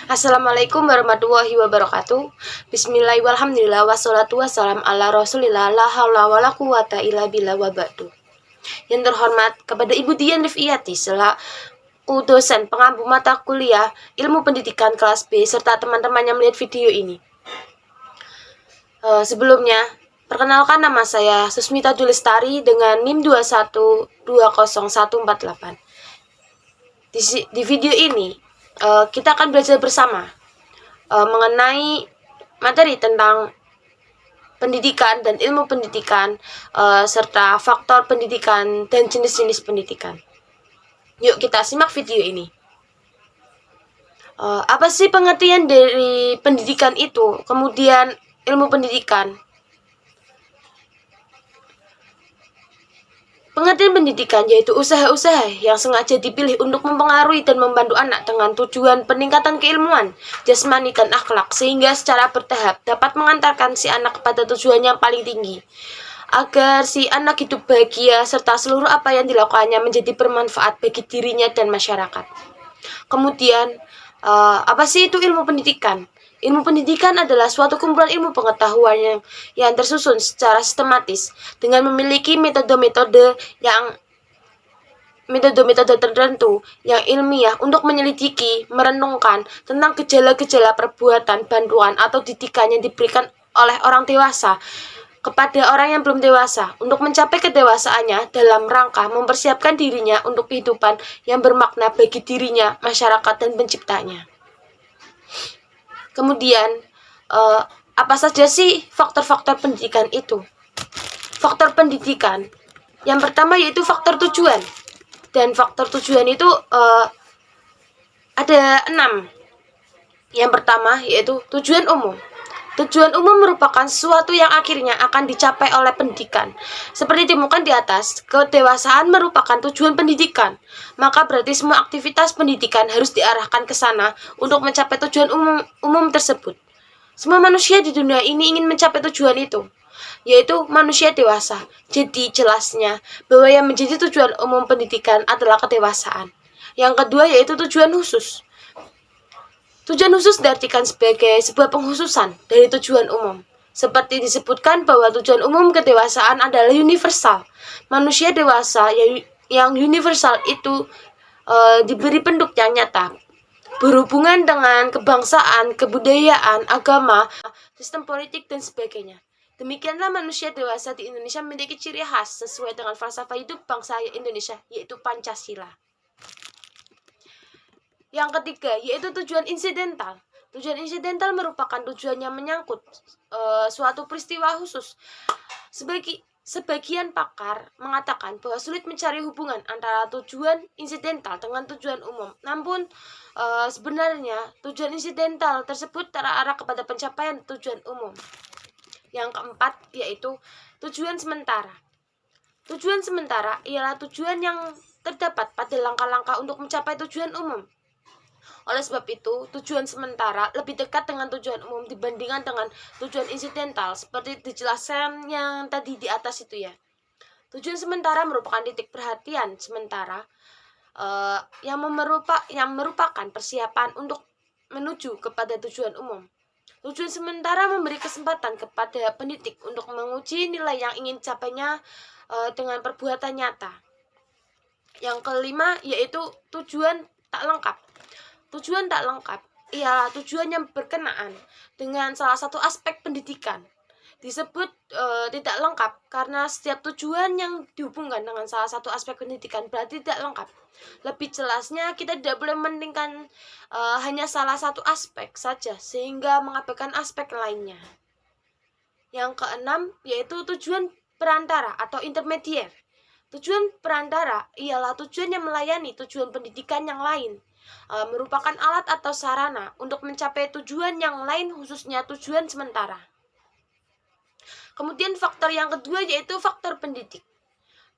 Assalamualaikum warahmatullahi wabarakatuh. Bismillahirrahmanirrahim. Walhamdulillah wassalatu wassalam ala rasulillah la haula wala quwata illa billah wa ba'du. Yang terhormat kepada Ibu Dian Rifiyati selaku dosen pengampu mata kuliah Ilmu Pendidikan kelas B serta teman-teman yang melihat video ini. Sebelumnya, perkenalkan nama saya Susmita Dulistari dengan NIM 2120148. Di video ini kita akan belajar bersama mengenai materi tentang pendidikan dan ilmu pendidikan serta faktor pendidikan dan jenis-jenis pendidikan. Yuk kita simak video ini. Apa sih pengertian dari pendidikan itu? Kemudian ilmu pendidikan. Pengertian pendidikan yaitu usaha-usaha yang sengaja dipilih untuk mempengaruhi dan membantu anak dengan tujuan peningkatan keilmuan, jasmani, dan akhlak sehingga secara bertahap dapat mengantarkan si anak kepada tujuan yang paling tinggi agar si anak hidup bahagia serta seluruh apa yang dilakukannya menjadi bermanfaat bagi dirinya dan masyarakat. Kemudian, apa sih itu ilmu pendidikan? Ilmu pendidikan adalah suatu kumpulan ilmu pengetahuan yang tersusun secara sistematis dengan memiliki metode-metode tertentu yang ilmiah untuk menyelidiki, merenungkan tentang gejala-gejala perbuatan, bantuan, atau didikan yang diberikan oleh orang dewasa kepada orang yang belum dewasa untuk mencapai kedewasaannya dalam rangka mempersiapkan dirinya untuk kehidupan yang bermakna bagi dirinya, masyarakat, dan penciptanya. Kemudian, apa saja sih faktor-faktor pendidikan itu? Faktor pendidikan yang pertama yaitu faktor tujuan. Dan faktor tujuan itu ada 6. Yang pertama yaitu tujuan umum. Tujuan umum merupakan sesuatu yang akhirnya akan dicapai oleh pendidikan. Seperti ditemukan di atas, kedewasaan merupakan tujuan pendidikan. Maka berarti semua aktivitas pendidikan harus diarahkan ke sana untuk mencapai tujuan umum tersebut. Semua manusia di dunia ini ingin mencapai tujuan itu, yaitu manusia dewasa. Jadi jelasnya bahwa yang menjadi tujuan umum pendidikan adalah kedewasaan. Yang kedua yaitu tujuan khusus. Tujuan khusus diartikan sebagai sebuah pengkhususan dari tujuan umum. Seperti disebutkan bahwa tujuan umum kedewasaan adalah universal. Manusia dewasa yang universal itu diberi bentuk yang nyata, berhubungan dengan kebangsaan, kebudayaan, agama, sistem politik, dan sebagainya. Demikianlah manusia dewasa di Indonesia memiliki ciri khas sesuai dengan falsafah hidup bangsa Indonesia, yaitu Pancasila. Yang ketiga, yaitu tujuan insidental. Tujuan insidental merupakan tujuan yang menyangkut suatu peristiwa khusus. Sebagian pakar mengatakan bahwa sulit mencari hubungan antara tujuan insidental dengan tujuan umum. Namun, sebenarnya tujuan insidental tersebut terarah kepada pencapaian tujuan umum. Yang keempat, yaitu tujuan sementara. Tujuan sementara ialah tujuan yang terdapat pada langkah-langkah untuk mencapai tujuan umum. Oleh sebab itu, tujuan sementara lebih dekat dengan tujuan umum dibandingkan dengan tujuan insidental, seperti dijelaskan yang tadi di atas itu ya. Tujuan sementara merupakan titik perhatian sementara yang merupakan persiapan untuk menuju kepada tujuan umum. Tujuan sementara memberi kesempatan kepada pendidik untuk menguji nilai yang ingin dicapainya dengan perbuatan nyata. Yang kelima yaitu tujuan tak lengkap. Tujuan tak lengkap ialah tujuan yang berkenaan dengan salah satu aspek pendidikan. Disebut tidak lengkap karena setiap tujuan yang dihubungkan dengan salah satu aspek pendidikan berarti tidak lengkap. Lebih jelasnya, kita tidak boleh mementingkan hanya salah satu aspek saja sehingga mengabaikan aspek lainnya. Yang keenam yaitu tujuan perantara atau intermedier. Tujuan perantara ialah tujuan yang melayani tujuan pendidikan yang lain. Merupakan alat atau sarana untuk mencapai tujuan yang lain, khususnya tujuan sementara. Kemudian faktor yang kedua yaitu faktor pendidik.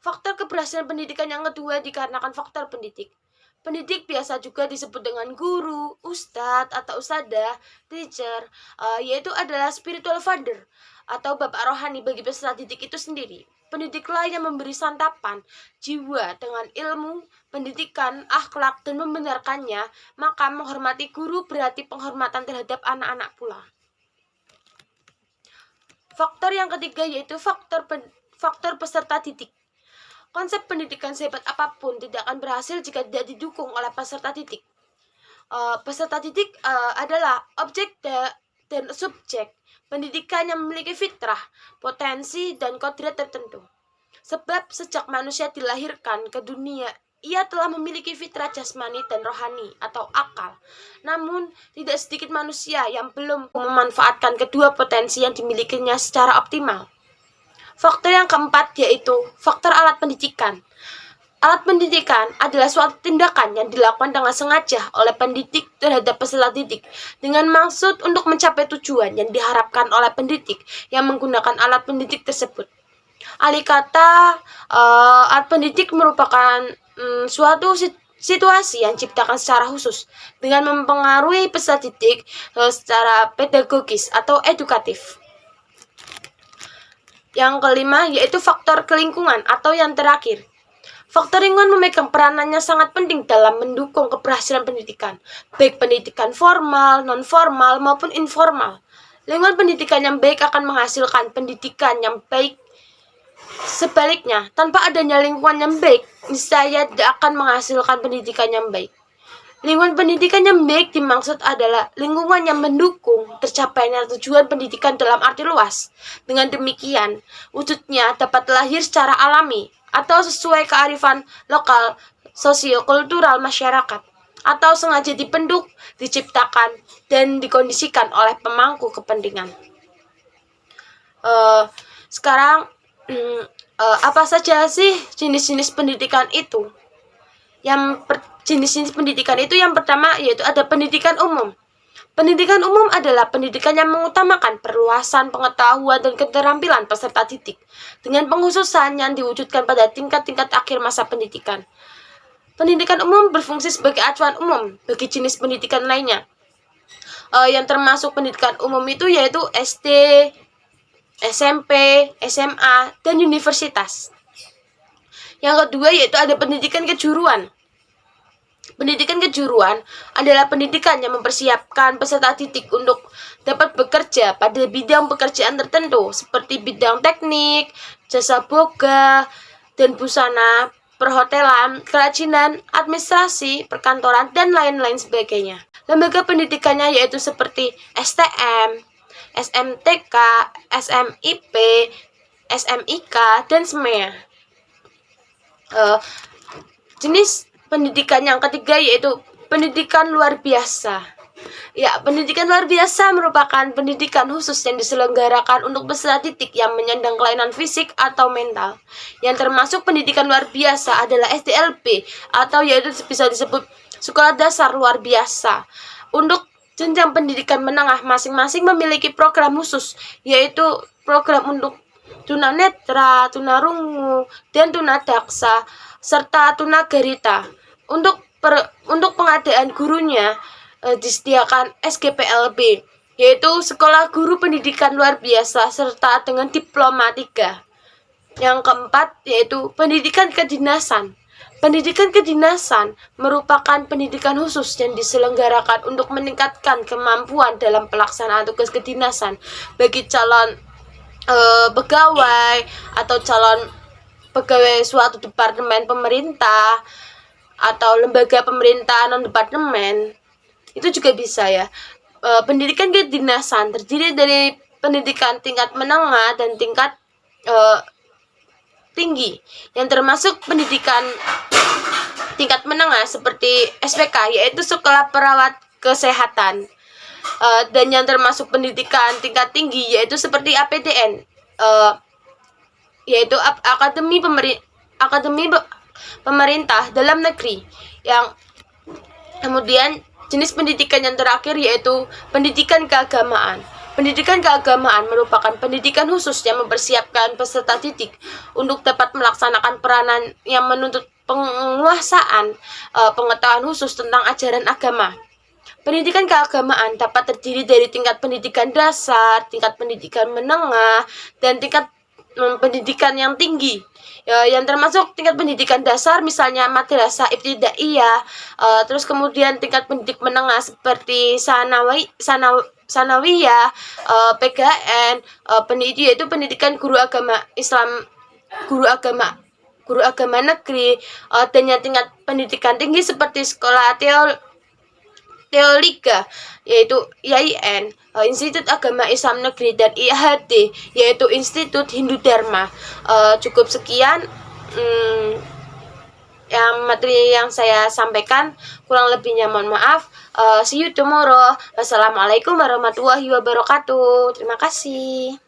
Faktor keberhasilan pendidikan yang kedua dikarenakan faktor pendidik. Pendidik biasa juga disebut dengan guru, ustadz atau ustadzah, teacher, yaitu adalah spiritual father atau bapak rohani bagi peserta didik itu sendiri. pendidiklah yang memberi santapan jiwa dengan ilmu, pendidikan, akhlak, dan membenarkannya, maka menghormati guru berarti penghormatan terhadap anak-anak pula. Faktor yang ketiga yaitu faktor peserta didik. Konsep pendidikan sehebat apapun tidak akan berhasil jika tidak didukung oleh peserta didik. Peserta didik adalah objek dan subjek pendidikan yang memiliki fitrah, potensi, dan kodrat tertentu. Sebab sejak manusia dilahirkan ke dunia, ia telah memiliki fitrah jasmani dan rohani atau akal. Namun, tidak sedikit manusia yang belum memanfaatkan kedua potensi yang dimilikinya secara optimal. Faktor yang keempat yaitu faktor alat pendidikan. Alat pendidikan adalah suatu tindakan yang dilakukan dengan sengaja oleh pendidik terhadap peserta didik dengan maksud untuk mencapai tujuan yang diharapkan oleh pendidik yang menggunakan alat pendidik tersebut. Alih kata, alat pendidik merupakan suatu situasi yang diciptakan secara khusus dengan mempengaruhi peserta didik secara pedagogis atau edukatif. Yang kelima yaitu faktor kelingkungan atau yang terakhir. Faktor lingkungan memegang peranannya sangat penting dalam mendukung keberhasilan pendidikan, baik pendidikan formal, non-formal, maupun informal. Lingkungan pendidikan yang baik akan menghasilkan pendidikan yang baik. Sebaliknya, tanpa adanya lingkungan yang baik, niscaya tidak akan menghasilkan pendidikan yang baik. Lingkungan pendidikan yang baik dimaksud adalah lingkungan yang mendukung tercapainya tujuan pendidikan dalam arti luas. Dengan demikian, wujudnya dapat lahir secara alami atau sesuai kearifan lokal sosiokultural masyarakat, atau sengaja dibentuk, diciptakan, dan dikondisikan oleh pemangku kepentingan. Sekarang, apa saja sih jenis-jenis pendidikan itu? Jenis-jenis pendidikan itu yang pertama yaitu ada pendidikan umum. Pendidikan umum adalah pendidikan yang mengutamakan perluasan pengetahuan dan keterampilan peserta didik dengan pengkhususan yang diwujudkan pada tingkat-tingkat akhir masa pendidikan. Pendidikan umum berfungsi sebagai acuan umum bagi jenis pendidikan lainnya. Yang termasuk pendidikan umum itu yaitu SD, SMP, SMA, dan universitas. Yang kedua yaitu ada pendidikan kejuruan. Pendidikan kejuruan adalah pendidikan yang mempersiapkan peserta didik untuk dapat bekerja pada bidang pekerjaan tertentu seperti bidang teknik, jasa boga, dan busana, perhotelan, kerajinan, administrasi, perkantoran, dan lain-lain sebagainya. Lembaga pendidikannya yaitu seperti STM, SMTK, SMIP, SMIK, dan SMEA. Jenis pendidikan yang ketiga yaitu pendidikan luar biasa. Ya, pendidikan luar biasa merupakan pendidikan khusus yang diselenggarakan untuk peserta didik yang menyandang kelainan fisik atau mental. Yang termasuk pendidikan luar biasa adalah SDLB atau yaitu bisa disebut sekolah dasar luar biasa. Untuk jenjang pendidikan menengah masing-masing memiliki program khusus, yaitu program untuk tunanetra, tunarungu, dan tunadaksa, serta tunagarita. Untuk pengadaan gurunya disediakan SGPLB, yaitu Sekolah Guru Pendidikan Luar Biasa serta dengan Diploma 3. Yang keempat yaitu pendidikan kedinasan. Pendidikan kedinasan merupakan pendidikan khusus yang diselenggarakan untuk meningkatkan kemampuan dalam pelaksanaan tugas kedinasan bagi calon pegawai atau calon pegawai suatu departemen pemerintah atau lembaga pemerintahan non departemen. Itu juga bisa ya. Pendidikan kedinasan terdiri dari pendidikan tingkat menengah dan tingkat tinggi, yang termasuk pendidikan tingkat menengah seperti SPK yaitu Sekolah Perawat Kesehatan, dan yang termasuk pendidikan tingkat tinggi yaitu seperti APDN, yaitu Akademi Pemerintah Dalam Negeri. Yang kemudian jenis pendidikan yang terakhir yaitu pendidikan keagamaan. Pendidikan keagamaan merupakan pendidikan khusus yang mempersiapkan peserta didik untuk dapat melaksanakan peranan yang menuntut penguasaan pengetahuan khusus tentang ajaran agama. Pendidikan keagamaan dapat terdiri dari tingkat pendidikan dasar, tingkat pendidikan menengah, dan tingkat pendidikan yang tinggi, yang termasuk tingkat pendidikan dasar misalnya madrasah ibtidaiyah, terus kemudian tingkat pendidik menengah seperti sanawiyah, PGN, pendidik yaitu pendidikan guru agama Islam, guru agama guru agama negeri, dan yang tingkat pendidikan tinggi seperti sekolah Teolika yaitu IAIN, Institut Agama Islam Negeri, dan IHD yaitu Institut Hindu Dharma. Cukup sekian yang materi yang saya sampaikan, kurang lebihnya mohon maaf. See you tomorrow. Wassalamualaikum warahmatullahi wabarakatuh. Terima kasih.